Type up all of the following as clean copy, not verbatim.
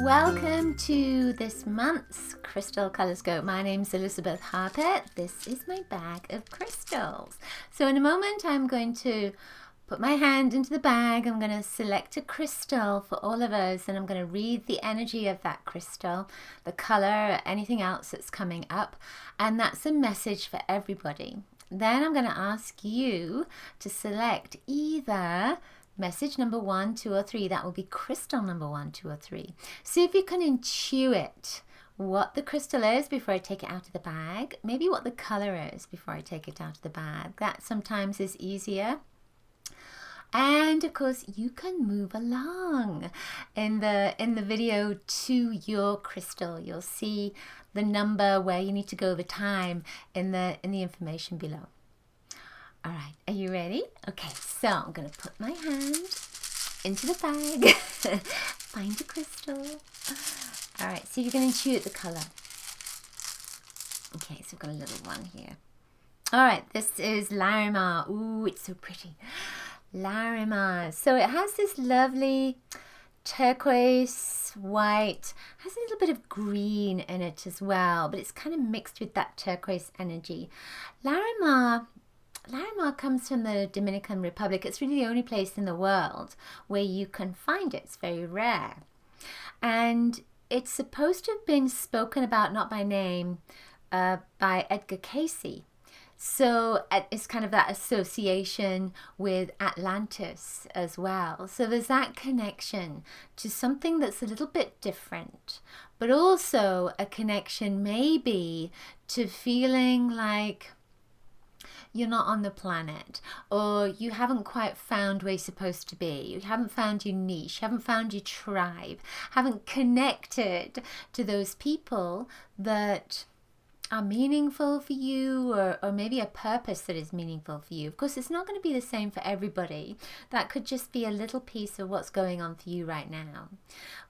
Welcome to this month's Crystal ColorScope. My name's Elizabeth Harper. This is my bag of crystals. So in a moment I'm going to put my hand into the bag. I'm going to select a crystal for all of us, and I'm going to read the energy of that crystal, the color, anything else that's coming up, and that's a message for everybody. Then I'm going to ask you to select either message number 1, 2, or 3. That will be crystal number 1, 2, or 3. See if you can intuit what the crystal is before I take it out of the bag. Maybe what the color is before I take it out of the bag. That sometimes is easier. And of course, you can move along in the video to your crystal. You'll see the number where you need to go over time in the information below. All right, are you ready? Okay, so I'm going to put my hand into the bag, find a crystal. All right, so you're going to intuit the color. Okay, so we've got a little one here. All right, this is Larimar. Ooh, it's so pretty. Larimar. So it has this lovely turquoise, white, has a little bit of green in it as well, but it's kind of mixed with that turquoise energy. Larimar comes from the Dominican Republic. It's really the only place in the world where you can find it. It's very rare. And it's supposed to have been spoken about, not by name, by Edgar Cayce. So it's kind of that association with Atlantis as well. So there's that connection to something that's a little bit different, but also a connection maybe to feeling like you're not on the planet, or you haven't quite found where you're supposed to be. You haven't found your niche, haven't found your tribe, haven't connected to those people that are meaningful for you, or maybe a purpose that is meaningful for you. Of course, it's not going to be the same for everybody. That could just be a little piece of what's going on for you right now.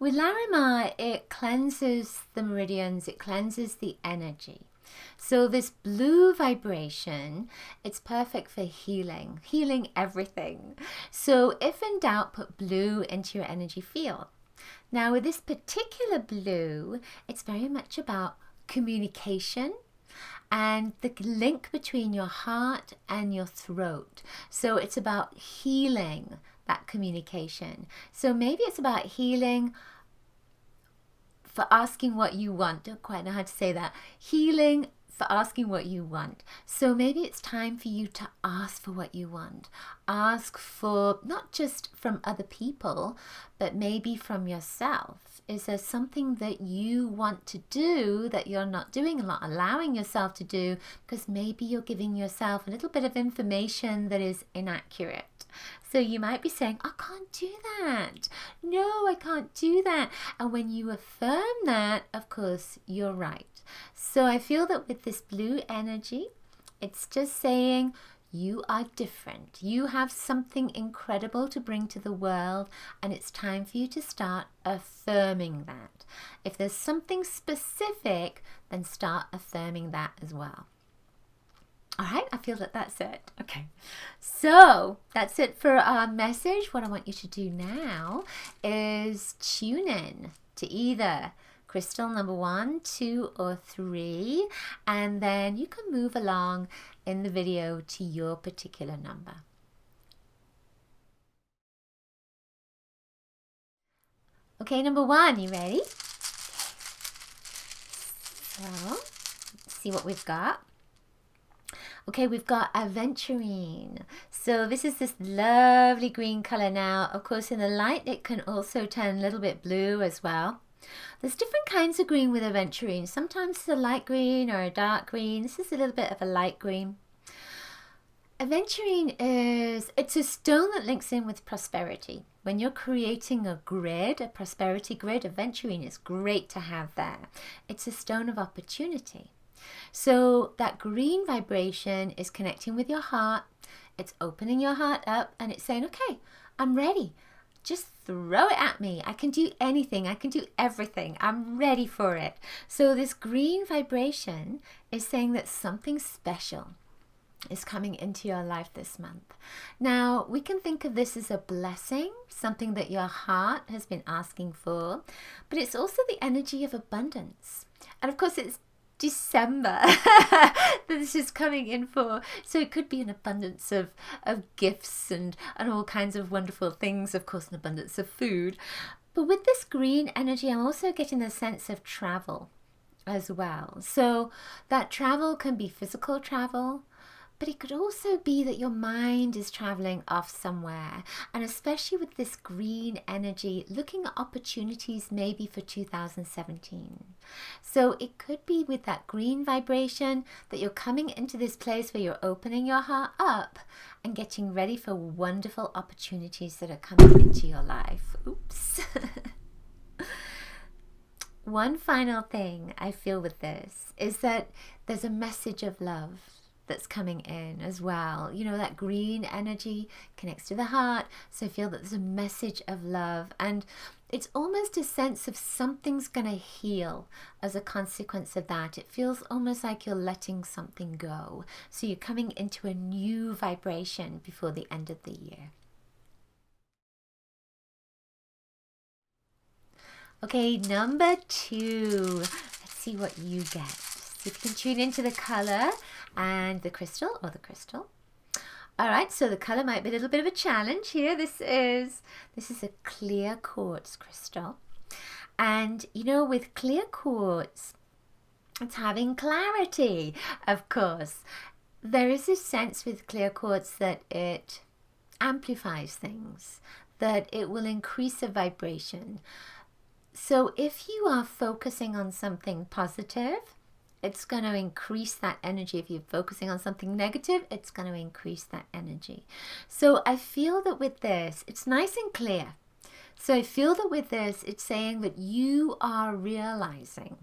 With Larimar, it cleanses the meridians, it cleanses the energy. So this blue vibration, it's perfect for healing everything. So if in doubt, put blue into your energy field. Now with this particular blue, it's very much about communication and the link between your heart and your throat. So it's about healing that communication. So maybe it's about healing for asking what you want. Don't quite know how to say that. Healing for asking what you want. So maybe it's time for you to ask for what you want. Ask for not just from other people, but maybe from yourself. Is there something that you want to do that you're not doing, not allowing yourself to do, because maybe you're giving yourself a little bit of information that is inaccurate? So you might be saying, I can't do that. No, I can't do that. And when you affirm that, of course, you're right. So I feel that with this blue energy, it's just saying you are different. You have something incredible to bring to the world, and it's time for you to start affirming that. If there's something specific, then start affirming that as well. All right, I feel that that's it. Okay, so that's it for our message. What I want you to do now is tune in to either crystal number 1, 2, or 3, and then you can move along in the video to your particular number. Okay, number 1, you ready? So, let's see what we've got. Okay, we've got aventurine. So this is this lovely green color now. Of course, in the light, it can also turn a little bit blue as well. There's different kinds of green with aventurine. Sometimes it's a light green or a dark green. This is a little bit of a light green. Aventurine it's a stone that links in with prosperity. When you're creating a grid, a prosperity grid, aventurine is great to have there. It's a stone of opportunity. So that green vibration is connecting with your heart. It's opening your heart up, and it's saying, okay, I'm ready. Just throw it at me. I can do anything. I can do everything. I'm ready for it. So this green vibration is saying that something special is coming into your life this month. Now, we can think of this as a blessing, something that your heart has been asking for, but it's also the energy of abundance. And of course, it's December that this is coming in for. So it could be an abundance of gifts and all kinds of wonderful things, of course, an abundance of food. But with this green energy, I'm also getting the sense of travel as well. So that travel can be physical travel, but it could also be that your mind is traveling off somewhere. And especially with this green energy, looking at opportunities maybe for 2017. So it could be with that green vibration that you're coming into this place where you're opening your heart up and getting ready for wonderful opportunities that are coming into your life. Oops. One final thing I feel with this is that there's a message of love that's coming in as well. You know, that green energy connects to the heart, so I feel that there's a message of love, and it's almost a sense of something's gonna heal as a consequence of that. It feels almost like you're letting something go, so you're coming into a new vibration before the end of the year. Okay, number 2. Let's see what you get. See if you can tune into the color and the crystal, or the crystal. All right, so the color might be a little bit of a challenge here. This is a clear quartz crystal. And you know, with clear quartz, it's having clarity, of course. There is a sense with clear quartz that it amplifies things, that it will increase a vibration. So if you are focusing on something positive, it's going to increase that energy. If you're focusing on something negative, it's going to increase that energy. So I feel that with this, it's nice and clear. So I feel that with this, it's saying that you are realizing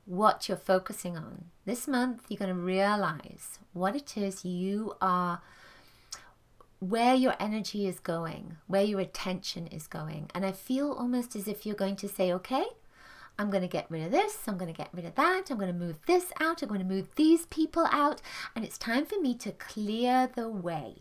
what you're focusing on. This month, you're going to realize what it is you are, where your energy is going, where your attention is going. And I feel almost as if you're going to say, okay, I'm going to get rid of this, I'm going to get rid of that, I'm going to move this out, I'm going to move these people out, and it's time for me to clear the way.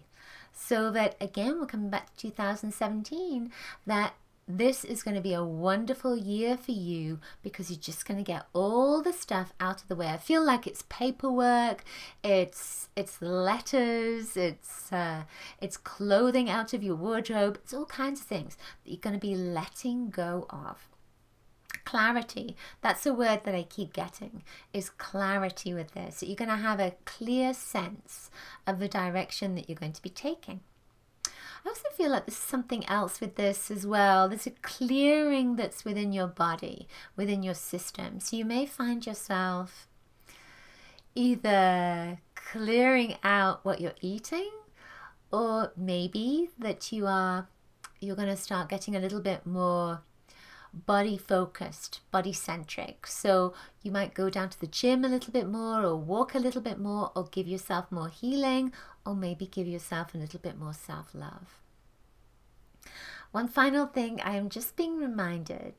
So that, again, we're coming back to 2017, that this is going to be a wonderful year for you because you're just going to get all the stuff out of the way. I feel like it's paperwork, it's letters, it's clothing out of your wardrobe, it's all kinds of things that you're going to be letting go of. Clarity, that's a word that I keep getting, is clarity with this. So you're going to have a clear sense of the direction that you're going to be taking. I also feel like there's something else with this as well. There's a clearing that's within your body, within your system. So you may find yourself either clearing out what you're eating, or maybe that you're going to start getting a little bit more body focused, body centric. So you might go down to the gym a little bit more, or walk a little bit more, or give yourself more healing, or maybe give yourself a little bit more self-love. One final thing, I am just being reminded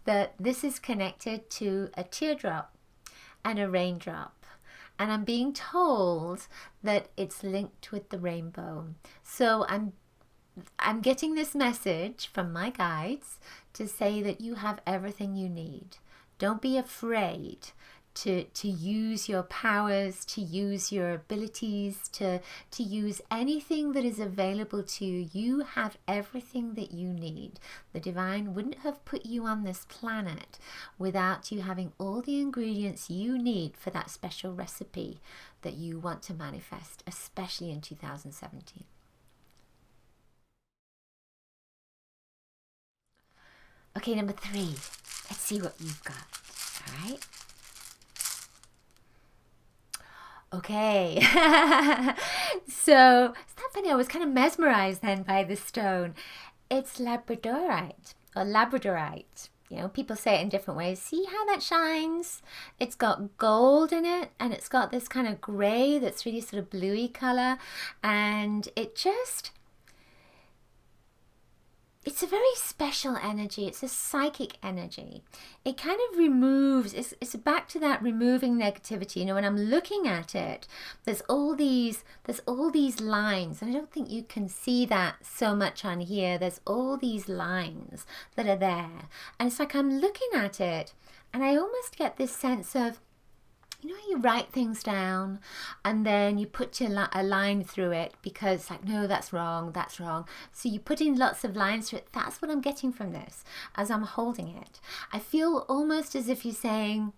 that this is connected to a teardrop and a raindrop. And I'm being told that it's linked with the rainbow. So I'm getting this message from my guides to say that you have everything you need. Don't be afraid to use your powers, to use your abilities, to use anything that is available to you. You have everything that you need. The divine wouldn't have put you on this planet without you having all the ingredients you need for that special recipe that you want to manifest, especially in 2017. Okay, number 3. Let's see what you've got. All right. Okay. So, it's not funny. I was kind of mesmerized then by this stone. It's labradorite, or labradorite. You know, people say it in different ways. See how that shines? It's got gold in it, and it's got this kind of gray that's really sort of bluey color, and it just, it's like, it's a very special energy. It's a psychic energy. It kind of removes, it's back to that removing negativity. You know, when I'm looking at it, there's all these lines, and I don't think you can see that so much on here. There's all these lines that are there, and it's like I'm looking at it, and I almost get this sense of, you know, you write things down and then you put a line through it because it's like, no, that's wrong, that's wrong. So you put in lots of lines through it. That's what I'm getting from this as I'm holding it. I feel almost as if you're saying,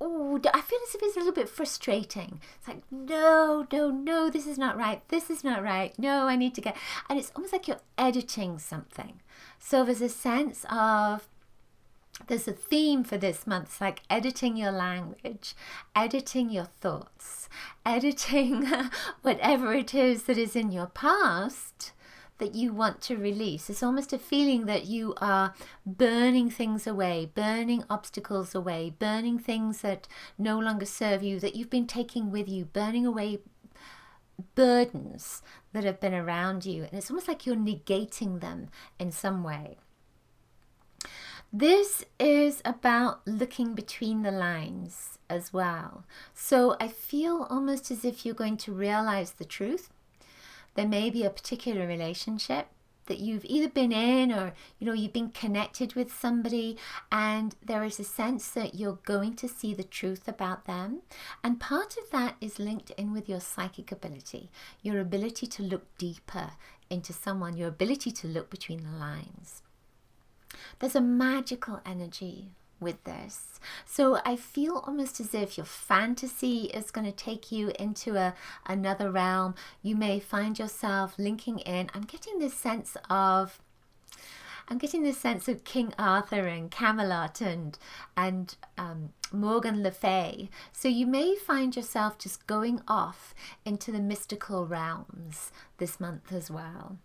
oh, I feel as if it's a little bit frustrating. It's like, no, this is not right. This is not right. No, I need to get, and it's almost like you're editing something. So there's a sense of, there's a theme for this month. It's like editing your language, editing your thoughts, editing whatever it is that is in your past that you want to release. It's almost a feeling that you are burning things away, burning obstacles away, burning things that no longer serve you, that you've been taking with you, burning away burdens that have been around you. And it's almost like you're negating them in some way. This is about looking between the lines as well. So I feel almost as if you're going to realize the truth. There may be a particular relationship that you've either been in, or, you know, you've been connected with somebody, and there is a sense that you're going to see the truth about them. And part of that is linked in with your psychic ability, your ability to look deeper into someone, your ability to look between the lines. There's a magical energy with this. So I feel almost as if your fantasy is going to take you into another realm. You may find yourself linking in. I'm getting this sense of King Arthur and Camelot and Morgan Le Fay. So you may find yourself just going off into the mystical realms this month as well.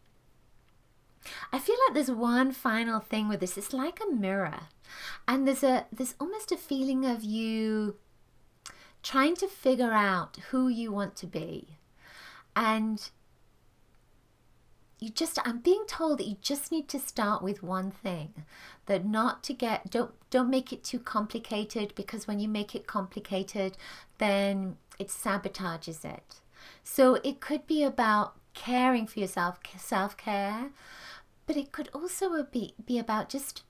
I feel like there's one final thing with this. It's like a mirror, and there's almost a feeling of you trying to figure out who you want to be, and I'm being told that you just need to start with one thing, that not to get, don't make it too complicated, because when you make it complicated, then it sabotages it. So it could be about caring for yourself, self-care. But it could also be about just,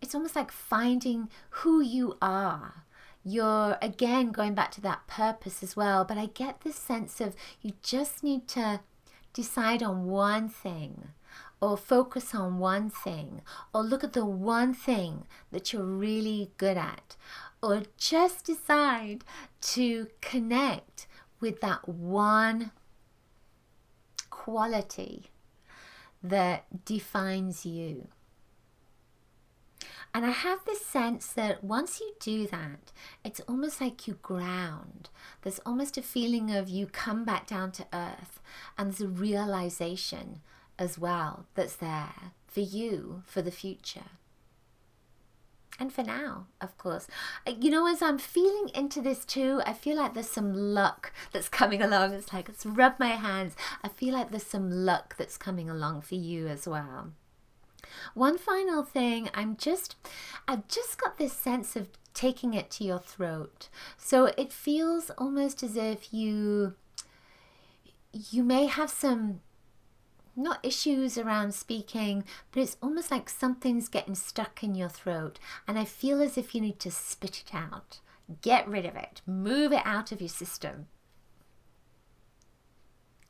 it's almost like finding who you are. You're, again, going back to that purpose as well. But I get this sense of you just need to decide on one thing, or focus on one thing, or look at the one thing that you're really good at, or just decide to connect with that one quality that defines you. And I have this sense that once you do that, it's almost like you ground. There's almost a feeling of you come back down to earth, and there's a realization as well that's there for you for the future. And for now, of course. You know, as I'm feeling into this too, I feel like there's some luck that's coming along. It's like, let's rub my hands. I feel like there's some luck that's coming along for you as well. One final thing, I've just got this sense of taking it to your throat. So it feels almost as if you may have some, not issues around speaking, but it's almost like something's getting stuck in your throat, and I feel as if you need to spit it out, get rid of it, move it out of your system.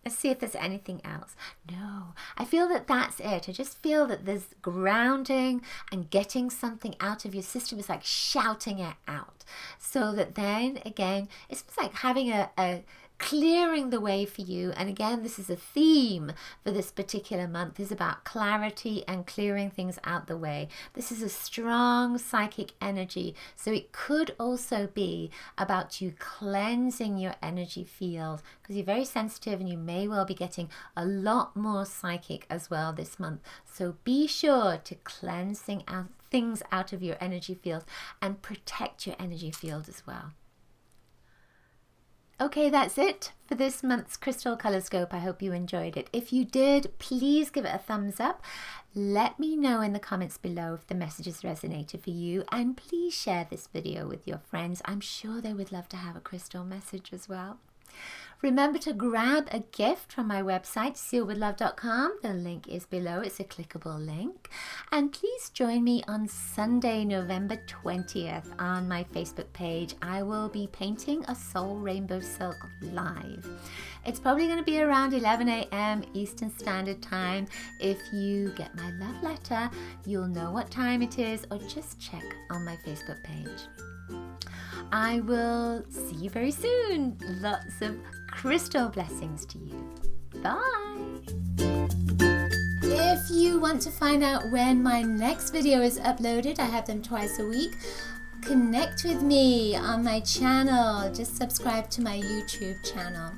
Let's see if there's anything else. No, I feel that that's it. I just feel that there's grounding and getting something out of your system. It's like shouting it out, so that then again, it's like having a clearing the way for you. And again, this is a theme for this particular month, is about clarity and clearing things out the way. This is a strong psychic energy, so it could also be about you cleansing your energy field, because you're very sensitive and you may well be getting a lot more psychic as well this month. So be sure to cleanse things out of your energy field and protect your energy field as well. Okay, that's it for this month's Crystal ColorScope. I hope you enjoyed it. If you did, please give it a thumbs up. Let me know in the comments below if the messages resonated for you, and please share this video with your friends. I'm sure they would love to have a crystal message as well. Remember to grab a gift from my website, sealedwithlove.com. The link is below. It's a clickable link. And please join me on Sunday, November 20th on my Facebook page. I will be painting a Soul Rainbow Silk live. It's probably going to be around 11 a.m. Eastern Standard Time. If you get my love letter, you'll know what time it is, or just check on my Facebook page. I will see you very soon. Lots of crystal blessings to you. Bye. If you want to find out when my next video is uploaded, I have them twice a week. Connect with me on my channel. Just subscribe to my YouTube channel.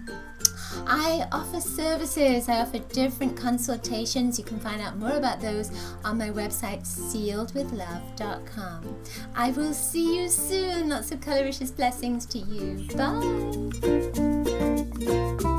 I offer services. I offer different consultations. You can find out more about those on my website, sealedwithlove.com. I will see you soon. Lots of coloricious blessings to you. Bye.